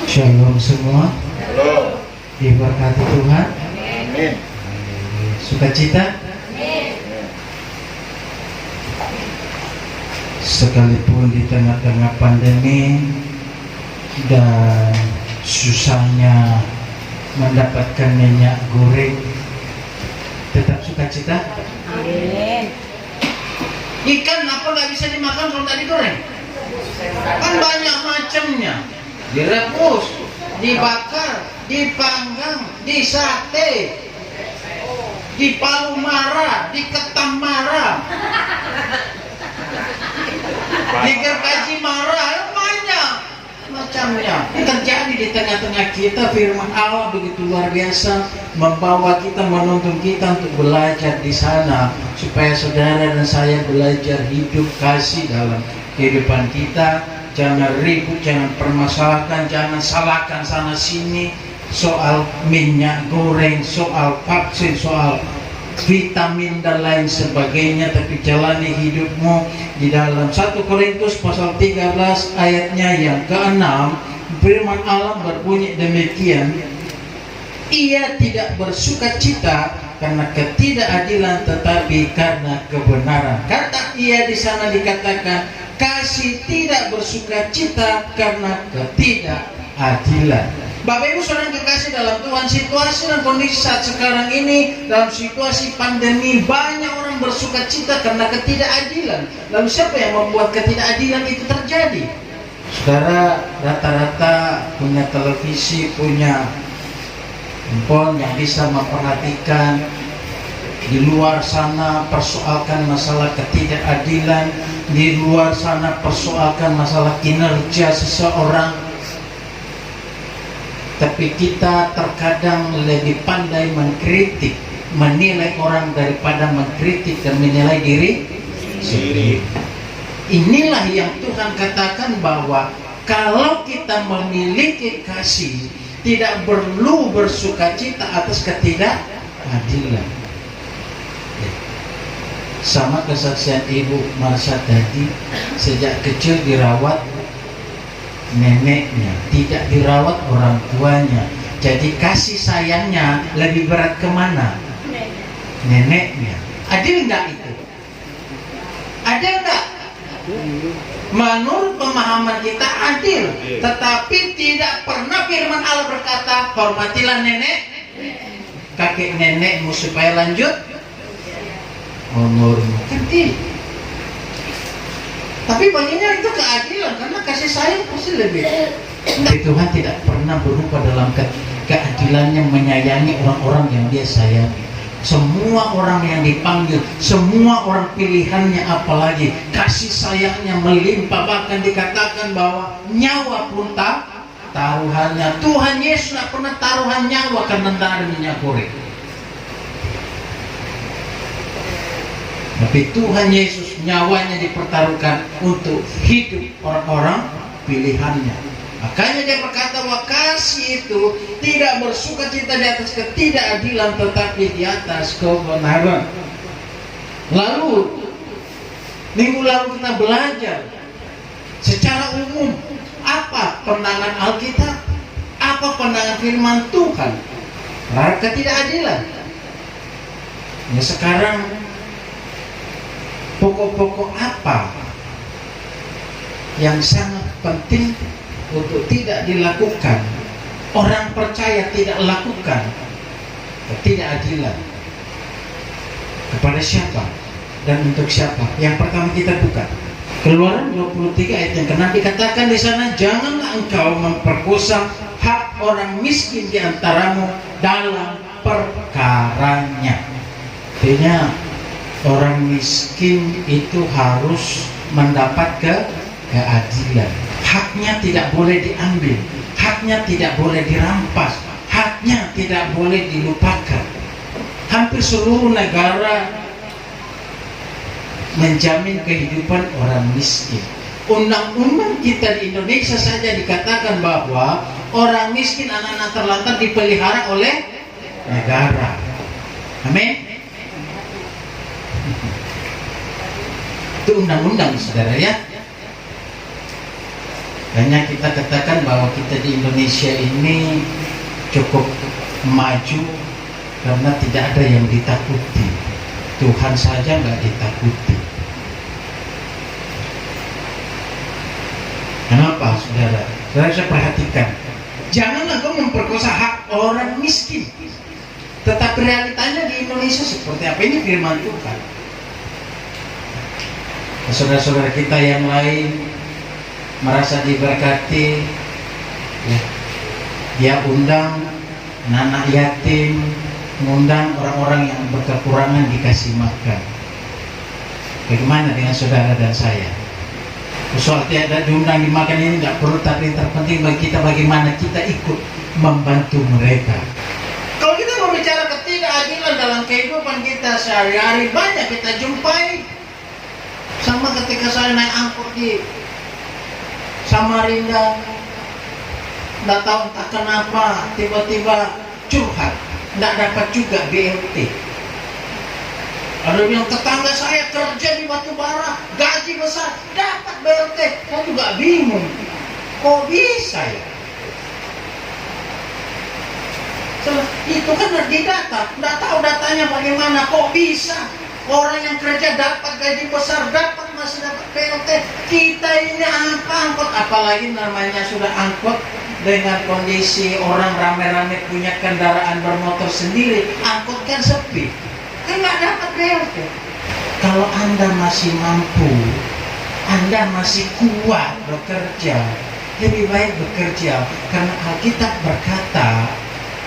Shalom semua. Halo. Diberkati Tuhan. Amin. Sukacita. Sekalipun di tengah-tengah pandemi dan susahnya mendapatkan minyak goreng, tetap sukacita. Amin. Ikan apa nggak bisa dimakan kalau nggak digoreng? Kan banyak macamnya. Direbus, dibakar, dipanggang, disate, dipalu marah, diketam marah, digergaji marah, banyak macamnya. Terjadi di tengah-tengah kita. Firman Allah begitu luar biasa, membawa kita, menuntun kita untuk belajar di sana, supaya saudara dan saya belajar hidup kasih dalam kehidupan kita. Jangan ribut, jangan permasalahkan, jangan salahkan sana sini soal minyak goreng, soal vaksin, soal vitamin dan lain sebagainya, tapi jalani hidupmu di dalam 1 Korintus pasal 13 ayatnya yang ke-6. Firman Allah berbunyi demikian, ia tidak bersukacita karena ketidakadilan, tetapi karena kebenaran. Kata ia di sana dikatakan kasih tidak bersukacita karena ketidakadilan. Bapak Ibu saudara kekasih dalam Tuhan, situasi dan kondisi saat sekarang ini, dalam situasi pandemi, banyak orang bersukacita karena ketidakadilan. Lalu siapa yang membuat ketidakadilan itu terjadi? Saudara rata-rata punya televisi, punya handphone yang bisa memperhatikan. Di luar sana persoalkan masalah ketidakadilan, di luar sana persoalkan masalah kinerja seseorang. Tapi kita terkadang lebih pandai mengkritik, menilai orang daripada mengkritik dan menilai diri sendiri. Inilah yang Tuhan katakan bahwa kalau kita memiliki kasih, tidak perlu bersukacita atas ketidakadilan. Sama kesaksian Ibu Marsha tadi, sejak kecil dirawat neneknya, tidak dirawat orang tuanya. Jadi kasih sayangnya lebih berat kemana? Neneknya. Adil enggak itu? Adil enggak? Menurut pemahaman kita adil, tetapi tidak pernah firman Allah berkata hormatilah nenek, kakek nenekmu supaya lanjut umurmu. Kan tidak. Tapi baginya itu keadilan, karena kasih sayang pasti lebih. Tapi Tuhan tidak pernah berubah dalam keadilannya menyayangi orang-orang yang Dia sayangi. Semua orang yang dipanggil, semua orang pilihannya, apalagi kasih sayangnya melimpah. Bahkan dikatakan bahwa nyawa pun taruhannya. Tuhan Yesus tidak pernah taruhan nyawa karena tidak ada minyak goreng. Tapi Tuhan Yesus nyawanya dipertaruhkan untuk hidup orang-orang pilihannya. Makanya Dia berkata bahwa kasih itu tidak bersukacita di atas ketidakadilan, tetapi di atas kebenaran. Lalu minggu lalu kita belajar secara umum apa pandangan Alkitab, apa pandangan firman Tuhan terhadap ketidakadilan. Ya, sekarang pokok-pokok apa yang sangat penting untuk tidak dilakukan, orang percaya tidak lakukan ketidakadilan? Kepada siapa dan untuk siapa? Yang pertama kita buka Keluaran 23 ayat yang ke-6, dikatakan di sana, janganlah engkau memperkosa hak orang miskin di antaramu dalam perkaranya. Artinya orang miskin itu harus mendapat keadilan. Haknya tidak boleh diambil, haknya tidak boleh dirampas, haknya tidak boleh dilupakan. Hampir seluruh negara menjamin kehidupan orang miskin. Undang-undang kita di Indonesia saja dikatakan bahwa orang miskin, anak-anak terlantar dipelihara oleh negara. Amin. Itu undang-undang, saudara ya. Makanya kita katakan bahwa kita di Indonesia ini cukup maju karena tidak ada yang ditakuti. Tuhan saja nggak ditakuti. Kenapa, saudara? Saudara saya perhatikan, jangan engkau memperkosa hak orang miskin. Tetapi realitanya di Indonesia seperti apa? Ini firman Tuhan. Saudara-saudara kita yang lain merasa diberkati, ya, dia undang anak yatim, mengundang orang-orang yang berkekurangan dikasih makan. Bagaimana dengan saudara dan saya? Soal tidak diundang dimakan ini tidak perlu, tapi yang terpenting bagi kita bagaimana kita ikut membantu mereka. Kalau kita mau bicara ketidakadilan dalam kehidupan kita sehari-hari, banyak kita jumpai. Sama ketika saya naik angkot di Samarinda, tidak tahu entah kenapa tiba-tiba curhat, tidak dapat juga BLT. Ada yang tetangga saya kerja di batubara, gaji besar, dapat BLT. Saya juga bingung, kok bisa ya? Itu kan di data, tidak tahu datanya bagaimana, kok bisa? Orang yang kerja dapat gaji besar, masih dapat BLT. Kita ini apa angkot, apalagi namanya sudah angkot dengan kondisi orang rame-rame punya kendaraan bermotor sendiri, angkot kan sepi. Nggak dapat BLT. Kalau Anda masih mampu, Anda masih kuat bekerja, lebih baik bekerja. Karena Alkitab berkata,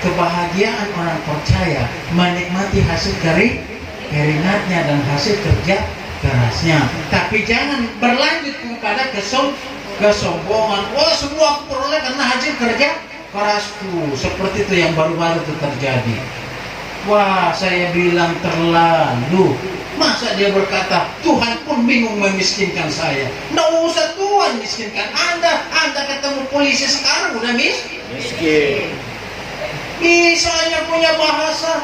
kebahagiaan orang percaya menikmati hasil keringatnya dan hasil kerja kerasnya. Tapi jangan berlanjut kepada kesombongan. Oh, semua aku peroleh karena hasil kerja kerasku. Seperti itu yang baru-baru itu terjadi. Wah, saya bilang terlalu. Masa dia berkata, Tuhan pun bingung memiskinkan saya. Nggak usah Tuhan miskinkan Anda. Anda ketemu polisi sekarang udah miskin. Misalnya punya bahasa,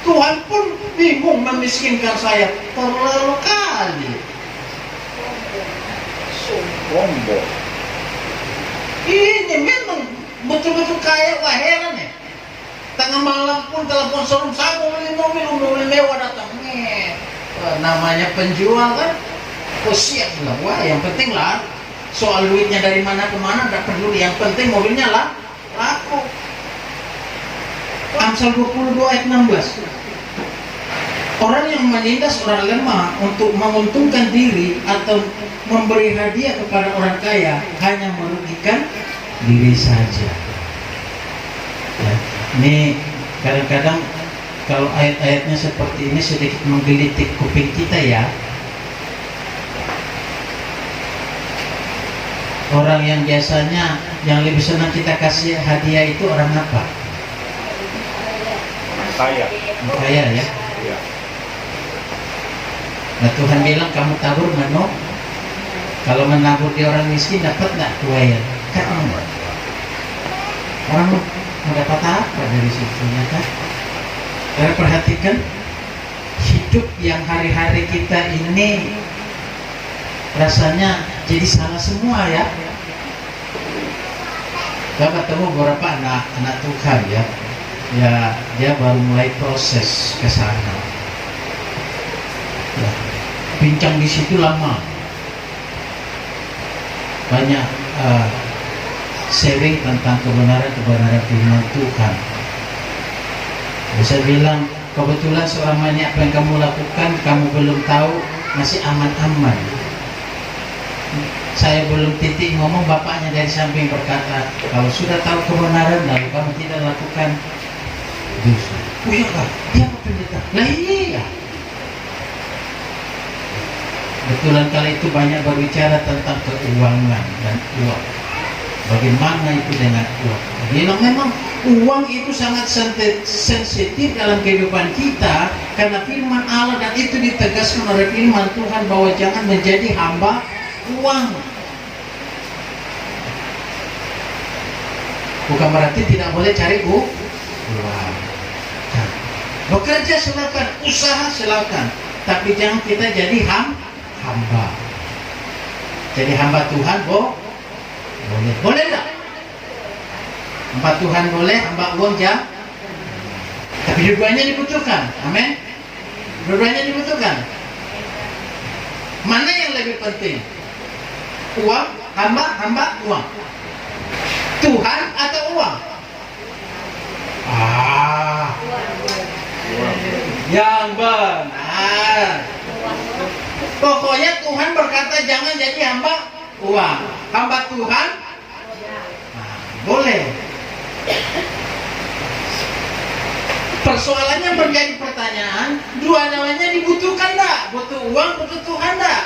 Tuhan pun bingung memiskinkan saya. Terlalu kali. Sombong. Ini memang betul-betul kaya. Wah, heran ya. Tengah malam pun telepon showroom, saya mau beli mobil mewah datang. Namanya penjual kan, siap bilang, wah yang penting lah, soal duitnya dari mana ke mana tidak peduli, yang penting mobilnya lah laku. Amsal 22 ayat 16. Orang yang menindas orang lemah untuk menguntungkan diri atau memberi hadiah kepada orang kaya hanya merugikan diri saja. Ya. Ini kadang-kadang kalau ayat-ayatnya seperti ini sedikit menggelitik kuping kita ya. Orang yang biasanya yang lebih senang kita kasih hadiah itu orang apa? Kaya ya. Nah Tuhan bilang kamu tabur menuk. Kalau menabur di orang miskin dapat nggak tuayan? Kan enggak. Orang mendapat apa dari situ kan? Kita perhatikan hidup yang hari-hari kita ini rasanya jadi salah semua ya. Saya ketemu beberapa anak Tuhan ya, dia baru mulai proses ke sana. Ya, bincang di situ lama, banyak sharing tentang kebenaran firman Tuhan. Bisa bilang kebetulan selama ini apa yang kamu lakukan kamu belum tahu, masih aman-aman. Saya belum titik ngomong, bapaknya dari samping berkata, kalau sudah tahu kebenaran lalu kamu tidak lakukan dosa. Oh iya kak, dia apa pendeta? Lah iya. Betulan kali itu banyak berbicara tentang keuangan dan uang. Bagaimana itu dengan uang? Bilang memang uang itu sangat sensitif dalam kehidupan kita karena firman Allah, dan itu ditegaskan oleh firman Tuhan bahwa jangan menjadi hamba uang. Bukan berarti tidak boleh cari uang. Bekerja silakan, usaha silakan, tapi jangan kita jadi hamba. Jadi hamba Tuhan, Boleh. Boleh enggak? Hamba Tuhan boleh, hamba uang jangan. Tapi dua-duanya dibutuhkan. Amin. Dua-duanya dibutuhkan. Mana yang lebih penting? Uang, hamba uang. Tuhan atau uang? Yang benar. Pokoknya Tuhan berkata jangan jadi hamba uang, hamba Tuhan. Boleh. Persoalannya menjadi pertanyaan, dua-duanya dibutuhkan enggak? Butuh uang, butuh Tuhan enggak?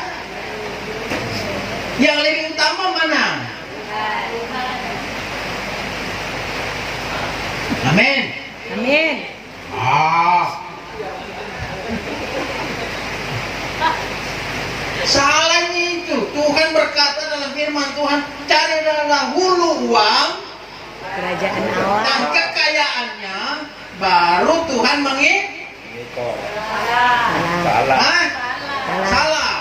Yang lebih utama mana? Amin. Amin. Salahnya itu, Tuhan berkata dalam firman Tuhan, cari dahulu uang, Kerajaan Allah. dan kekayaannya, baru Tuhan Salah. Hah? Salah.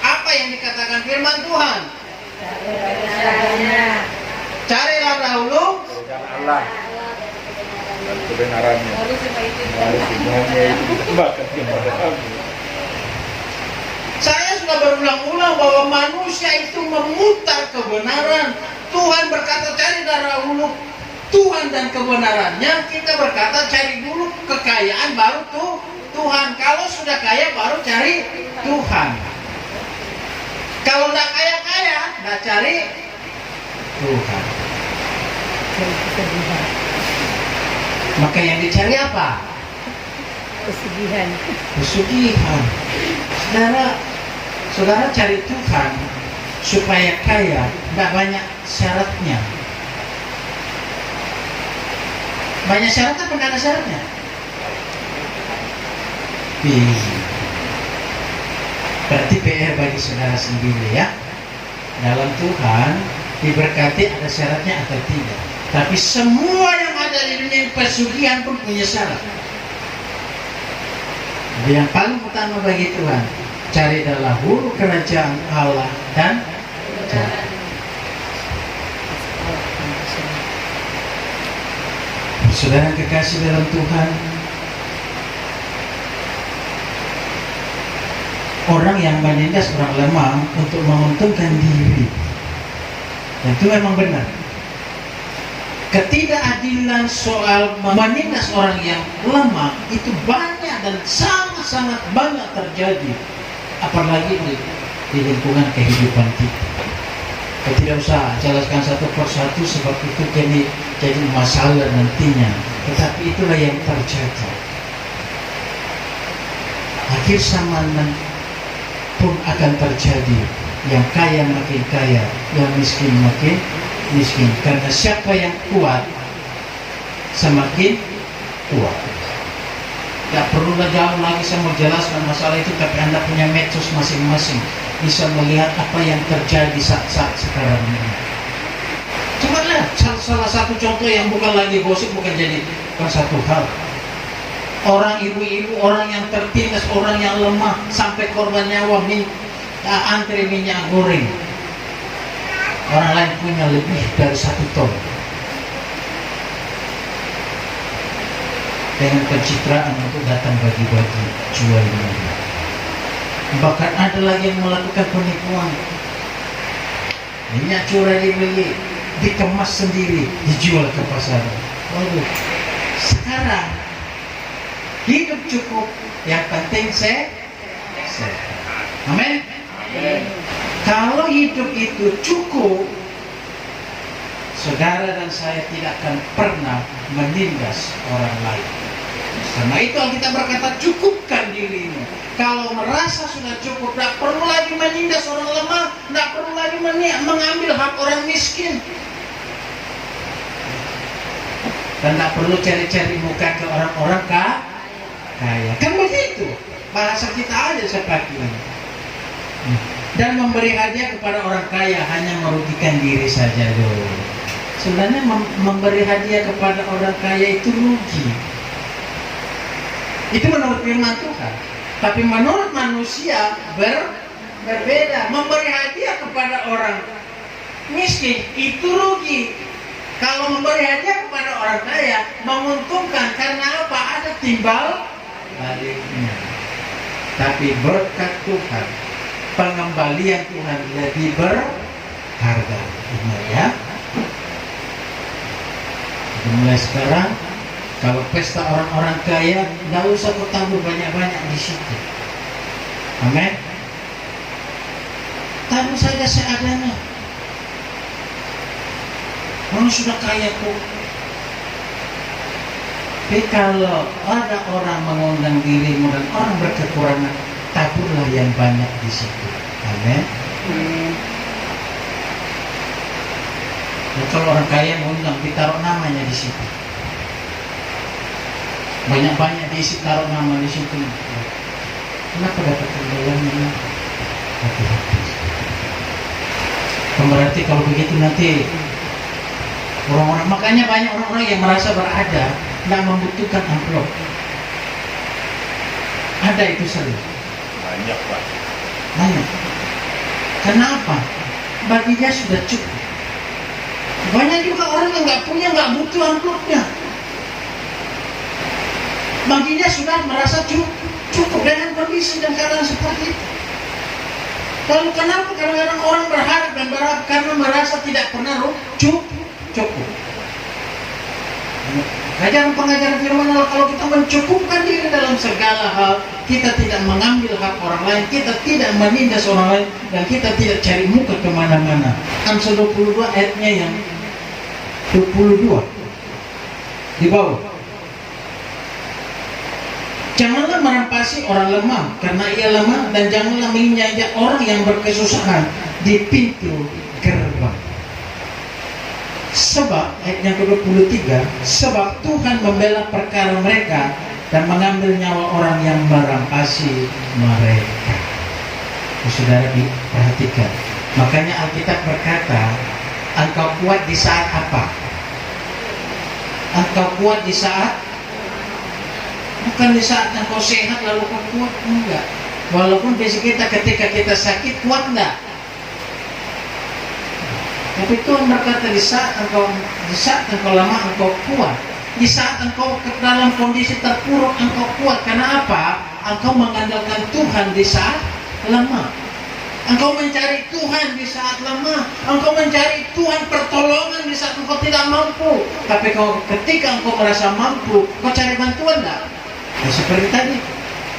Apa yang dikatakan firman Tuhan? Carilah dahulu Allah dan kebenarannya. Lalu semuanya itu ditambahkan kepada kami. Saya sudah berulang-ulang bahwa manusia itu memutar kebenaran. Tuhan berkata cari dahulu Tuhan dan kebenarannya. Kita berkata cari dulu kekayaan, baru Tuhan. Kalau sudah kaya baru cari Tuhan. Kalau tidak kaya-kaya, tidak cari Tuhan. Kesedihan. Maka yang dicari apa? Kesedihan. Pesugihan. Saudara cari Tuhan supaya kaya, tidak banyak syaratnya. Banyak syarat apa tidak ada syaratnya? Berarti PR bagi saudara sendiri ya. Dalam Tuhan diberkati ada syaratnya atau tidak. Tapi semua yang ada di dunia pesugihan pun punya syarat. Jadi yang paling utama bagi Tuhan, cari dahulu kerajaan Allah dan jalan. Saudara kekasih dalam Tuhan, orang yang menindas orang lemah untuk menguntungkan diri, dan itu memang benar. Ketidakadilan soal menindas orang yang lemah itu banyak dan sangat-sangat banyak terjadi, apalagi di lingkungan kehidupan kita. Kita tidak usah jelaskan satu persatu sebab itu jadi masalah nantinya. Tetapi itulah yang terjadi. Akhir zaman pun akan terjadi. Yang kaya makin kaya, yang miskin makin miskin. Karena siapa yang kuat semakin kuat. Tidak perlulah jauh lagi saya mau jelaskan masalah itu, tapi Anda punya medsos masing-masing, bisa melihat apa yang terjadi saat sekarang ini. Coba lihat salah satu contoh yang bukan lagi gosip, bukan satu hal. Orang ibu-ibu, orang yang tertindas, orang yang lemah, sampai korban nyawa antri minyak goreng. Orang lain punya lebih dari 1 ton. Dengan pencitraan untuk datang bagi-bagi, jual beli. Bahkan ada lagi yang melakukan penipuan. Minyak curah dibeli, dikemas sendiri, dijual ke pasar. Waduh, sekarang hidup cukup, yang penting sehat. Amin. Kalau hidup itu cukup, saudara dan saya tidak akan pernah menindas orang lain. Karena itu kita berkata cukupkan dirimu. Kalau merasa sudah cukup, tidak perlu lagi menindas orang lemah, tidak perlu lagi mengambil hak orang miskin, dan tidak perlu cari-cari muka ke orang-orang kaya. Kan begitu bahasa kita aja seperti ini. Dan memberi hadiah kepada orang kaya hanya merugikan diri saja loh. Sebenarnya memberi hadiah kepada orang kaya itu rugi. Itu menurut firman Tuhan. Tapi menurut manusia berbeda. Memberi hadiah kepada orang miskin itu rugi. Kalau memberi hadiah kepada orang kaya menguntungkan, karena apa? Ada timbal baliknya. Tapi berkat Tuhan, pengembalian Tuhan lebih berharga. Ingat ya. Mulai sekarang, kalau pesta orang-orang kaya, tidak usah kau tampil banyak-banyak di situ. Amin. Taruh saja seadanya. Orang sudah kaya kok. Tapi kalau ada orang mengundang dirimu dan orang berkekurangan, taburlah yang banyak di situ. Amin. Dan kalau orang kaya mengundang, ditaruh namanya di situ. Banyak-banyak diisi, taruh nama di situ. Kenapa dapat kembaliannya? Hati-hati. Berarti kalau begitu nanti orang-orang, makanya banyak orang-orang yang merasa berada, tidak membutuhkan amplop. Ada itu sering. Banyak Pak. Banyak. Kenapa? Baginya sudah cukup. Banyak juga orang yang nggak punya, nggak butuh amplopnya. Baginya sudah merasa cukup dengan kondisi dan keadaan seperti itu. Lalu kenapa kadang-kadang orang berharap dan berharap karena merasa tidak pernah cukup. Pengajaran firman Allah, kalau kita mencukupkan diri dalam segala hal, kita tidak mengambil hak orang lain, kita tidak menindas orang lain, dan kita tidak cari muka kemana-mana. Amsal 22 ayatnya yang 22 di bawah. Janganlah merampasi orang lemah karena ia lemah, dan janganlah menginjak orang yang berkesusahan di pintu gerbang. Sebab ayat yang ke-23, sebab Tuhan membela perkara mereka dan mengambil nyawa orang yang merampasi mereka. Saudara perhatikan. Makanya Alkitab berkata, engkau kuat di saat apa? Engkau kuat di saat, bukan di saat engkau sehat lalu kau kuat, enggak. Walaupun basic kita ketika kita sakit, kuat enggak? Tapi Tuhan berkata di saat engkau lemah engkau kuat. Di saat engkau ke dalam kondisi terpuruk engkau kuat. Karena apa? Engkau mengandalkan Tuhan di saat lemah. Engkau mencari Tuhan di saat lemah. Engkau mencari Tuhan pertolongan di saat engkau tidak mampu. Tapi ketika engkau merasa mampu, kau cari bantuan enggak? Ya, seperti tadi,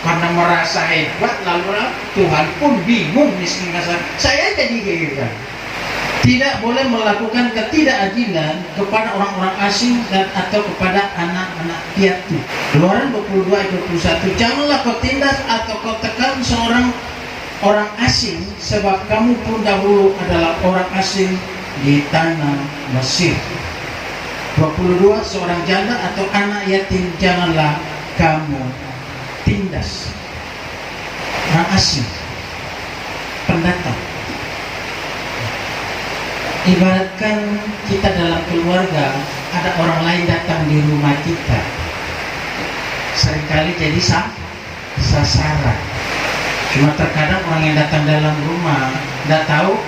karena merasa hebat lalu Tuhan pun bingung miskin kasar. Saya jadi heran. Tidak boleh melakukan ketidakadilan kepada orang-orang asing dan atau kepada anak-anak piatu. Keluaran 22 ayat 21. Janganlah kau tindas atau kau tekan seorang orang asing, sebab kamu pun dahulu adalah orang asing di tanah Mesir. 22. Seorang janda atau anak yatim janganlah kamu tindas. Orang asing, pendatang. Ibaratkan kita dalam keluarga, ada orang lain datang di rumah kita, seringkali jadi sasaran. Cuma terkadang orang yang datang dalam rumah tidak tahu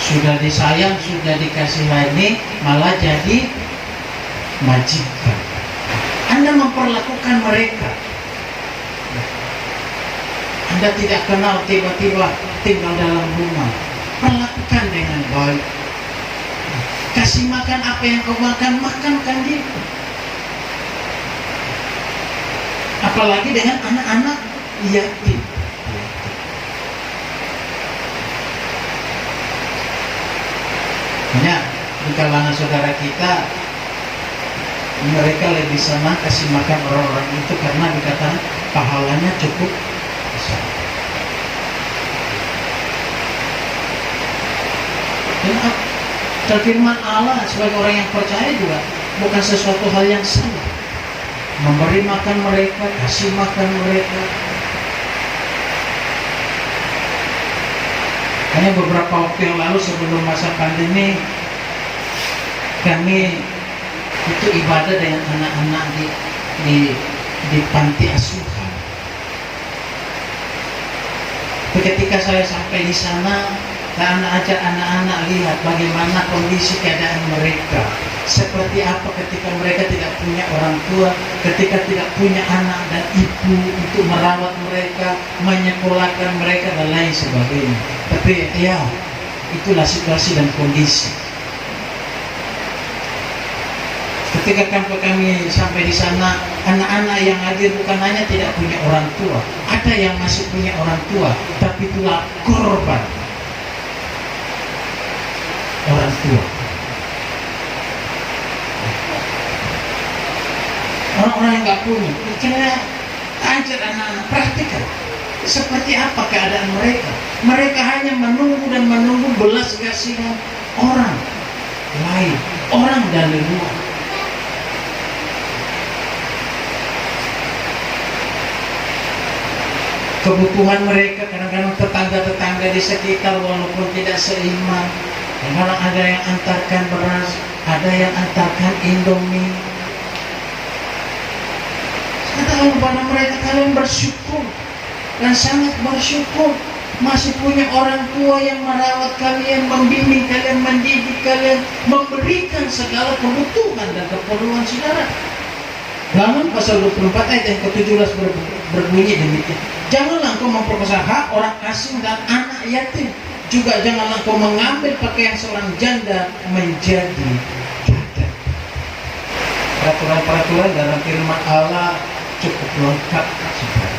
sudah disayang, sudah dikasihani, malah jadi majikan. Anda memperlakukan mereka, Anda tidak kenal, tiba-tiba tinggal dalam rumah. Perlakukan dengan baik. Kasih makan apa yang kau makan, makankan dia. Apalagi dengan anak-anak yatim. Ya, di kalangan saudara kita, mereka lebih senang kasih makan orang-orang itu karena dikatakan pahalanya cukup besar. Dan firman Allah sebagai orang yang percaya juga bukan sesuatu hal yang salah. Memberi makan mereka, kasih makan mereka. Hanya beberapa waktu yang lalu sebelum masa pandemi, kami itu ibadah dengan anak-anak di panti asuhan. Ketika saya sampai di sana, Dan ajak anak-anak lihat bagaimana kondisi keadaan mereka. Seperti apa ketika mereka tidak punya orang tua, ketika tidak punya anak dan ibu untuk merawat mereka, menyekolahkan mereka dan lain sebagainya. Tapi ya, itulah situasi dan kondisi. Ketika kami sampai di sana, anak-anak yang hadir bukan hanya tidak punya orang tua, ada yang masih punya orang tua, tapi itulah korban orang tua. Orang-orang yang nggak punya, kira ajar anak-anak, perhatikan seperti apa keadaan mereka. Mereka hanya menunggu dan menunggu belas kasihan orang lain, orang dari luar. Kebutuhan mereka kadang-kadang tetangga-tetangga di sekitar walaupun tidak seiman. Kadang-kadang ada yang antarkan beras, ada yang antarkan Indomie. Katakan kepada mereka, kalian bersyukur dan sangat bersyukur masih punya orang tua yang merawat kalian, membimbing kalian, mendidik kalian, memberikan segala kebutuhan dan keperluan saudara. Ulangan pasal 24 ayat yang ke-17 berbunyi demikian. Janganlah engkau memperkosa hak orang asing dan anak yatim. Juga janganlah engkau mengambil pakaian seorang janda menjadi gadang. Peraturan-peraturan dalam firman Allah cukup lengkap, saudara.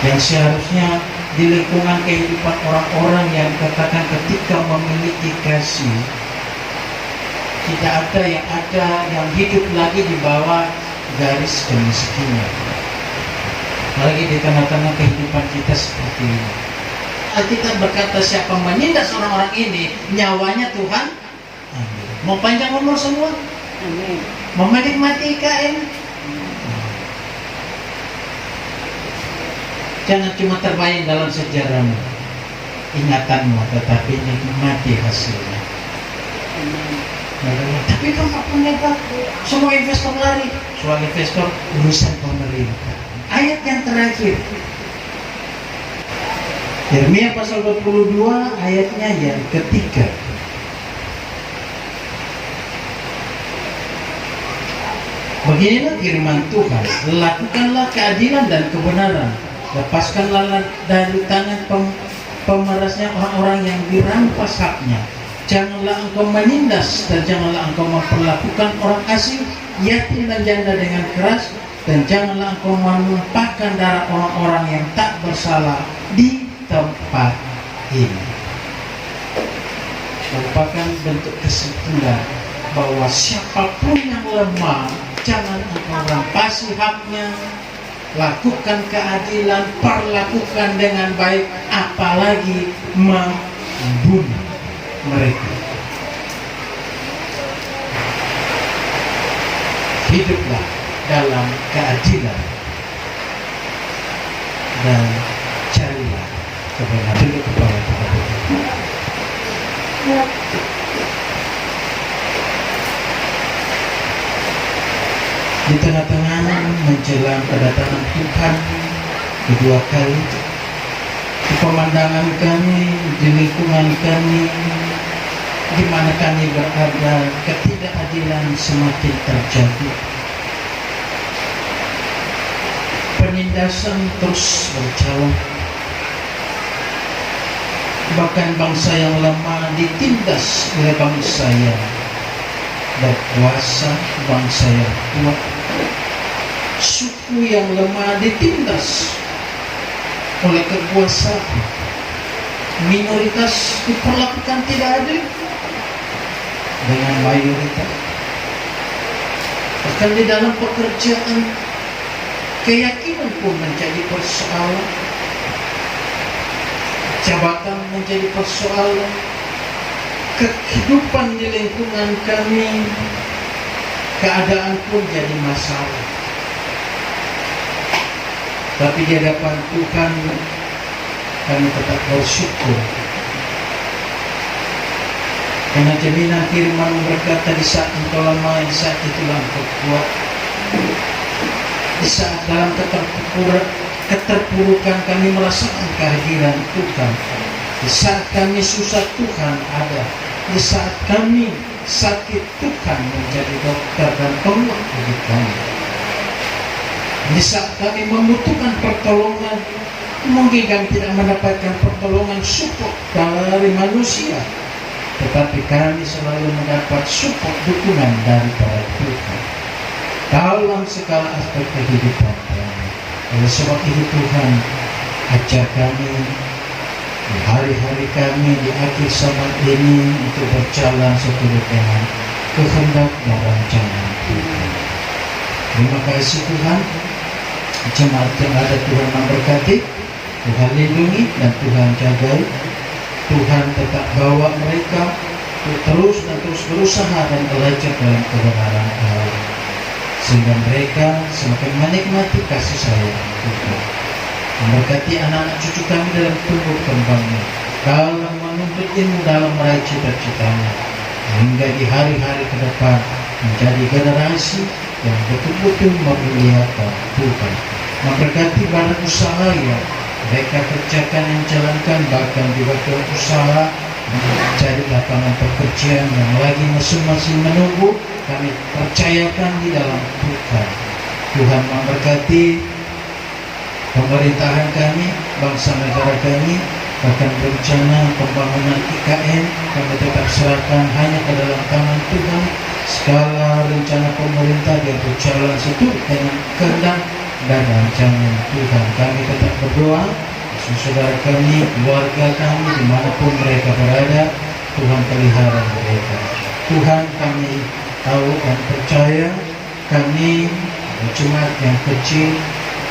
Yang seharusnya di lingkungan kehidupan orang-orang yang katakan ketika memiliki kasih, tidak ada yang hidup lagi di bawah garis kemiskinan. Apalagi di tengah-tengah kehidupan kita seperti ini. Alkitab berkata, siapa menindas orang-orang ini, nyawanya Tuhan ambil. Mau panjang umur semua? Amin. Mau menikmati IKN? Jangan cuma terbayang dalam sejarahmu, ingatanmu, tetapi nikmati hasilnya. Tapi kalau nggak punya Pak, semua investor lari. Soal investor urusan pemerintah. Ayat yang terakhir, Yeremia pasal 22 ayatnya yang ketiga. Beginilah firman Tuhan, lakukanlah keadilan dan kebenaran, lepaskanlah dari tangan pemerasnya orang-orang yang dirampas haknya. Janganlah engkau menindas dan janganlah engkau memperlakukan orang asing, yatim dan janda dengan keras, dan janganlah engkau menumpahkan darah orang-orang yang tak bersalah di tempat ini. Merupakan bentuk kesimpulan bahwa siapapun yang lemah, jangan engkau rampasi haknya, lakukan keadilan, perlakukan dengan baik, apalagi membunuh mereka. Hiduplah dalam keadilan dan carilah kebenaran. Tunduk kepala kita. Di tengah-tengah menjelang kedatangan Tuhan kedua kali, di pemandangan kami, di lingkungan kami, di mana kami berada, ketidakadilan semakin terjadi. Penindasan terus berjalan. Bahkan bangsa yang lemah ditindas oleh bangsa yang berkuasa, bangsa yang kuat. Suku yang lemah ditindas oleh kekuasaan. Minoritas diperlakukan tidak adil dengan mayoritas. Bahkan di dalam pekerjaan, keyakinan pun menjadi persoalan. Jabatan menjadi persoalan. Kehidupan di lingkungan kami, keadaan pun jadi masalah. Tapi di hadapan Tuhan kami tetap bersyukur, karena jaminan firman berkata, di saat engkau lemah, di saat itulah engkau kuat. Di saat dalam keterpurukan kami merasakan kehadiran Tuhan. Di saat kami susah Tuhan ada. Di saat kami sakit Tuhan menjadi dokter dan tolong bagi kami. Di saat kami membutuhkan pertolongan, mungkin kami tidak mendapatkan pertolongan support dari manusia, tetapi kami selalu mendapat support dukungan daripada Tuhan dalam segala aspek kehidupan kami. Oleh sebab itu Tuhan ajar kami di hari-hari kami di akhir zaman ini untuk berjalan seturut dengan kehendak dan rancangan Tuhan. Terima kasih Tuhan. Jemaat yang ada Tuhan memberkati, Tuhan lindungi dan Tuhan jagai. Tuhan tetap bawa mereka untuk terus berusaha dan belajar dalam kebenaran Allah, sehingga mereka semakin menikmati kasih sayang Tuhan. Memberkati anak-anak cucu kami dalam tumbuh kembangnya, dalam menuntut ilmu, dalam meraih cita-citanya, hingga di hari-hari ke depan menjadi generasi yang betul-betul memuliakan Tuhan. Memberkati badan usaha yang mereka kerjakan dan jalankan, bahkan juga usaha menjadi lapangan pekerjaan yang lagi masing-masing menunggu, kami percayakan di dalam Tuhan. Tuhan memberkati pemerintahan kami, bangsa negara kami, bahkan rencana pembangunan IKN kami tetap serahkan hanya ke dalam tangan Tuhan. Segala rencana pemerintah yang berjalan seturut dengan kehendak dan rancangan Tuhan. Kami tetap berdoa, saudara kami, keluarga kami, dimanapun mereka berada, Tuhan pelihara mereka. Tuhan, kami tahu dan percaya kami jemaat yang kecil,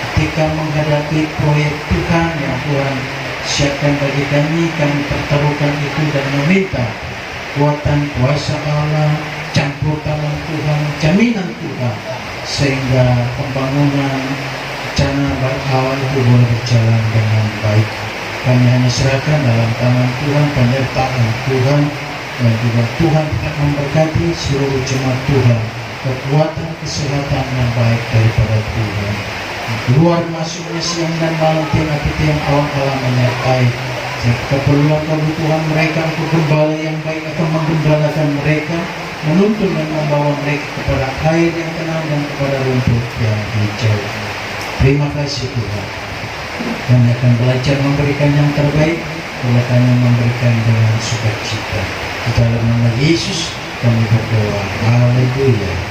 ketika menghadapi proyek Tuhan yang Tuhan siapkan bagi kami pertaruhkan itu dan meminta kuatan kuasa Allah, campur tangan Tuhan, jaminan Tuhan, sehingga pembangunan rencana awal itu boleh berjalan dengan baik. Kami hanya serahkan dalam tangan Tuhan, penyertaan Tuhan, dan juga Tuhan tetap memberkati seluruh jemaat Tuhan, kekuatan kesehatan yang baik daripada Tuhan. Keluar masuknya siang dan malam tiang-tiang awal menyertai keperluan kebutuhan mereka untuk gembala yang baik akan menggembalakan mereka, menuntun dan membawa mereka kepada air yang tenang dan kepada rumput yang hijau. Terima kasih Tuhan. Kami akan belajar memberikan yang terbaik, oleh kami memberikan dengan sukacita. Di dalam nama Yesus kami berdoa. Haleluya.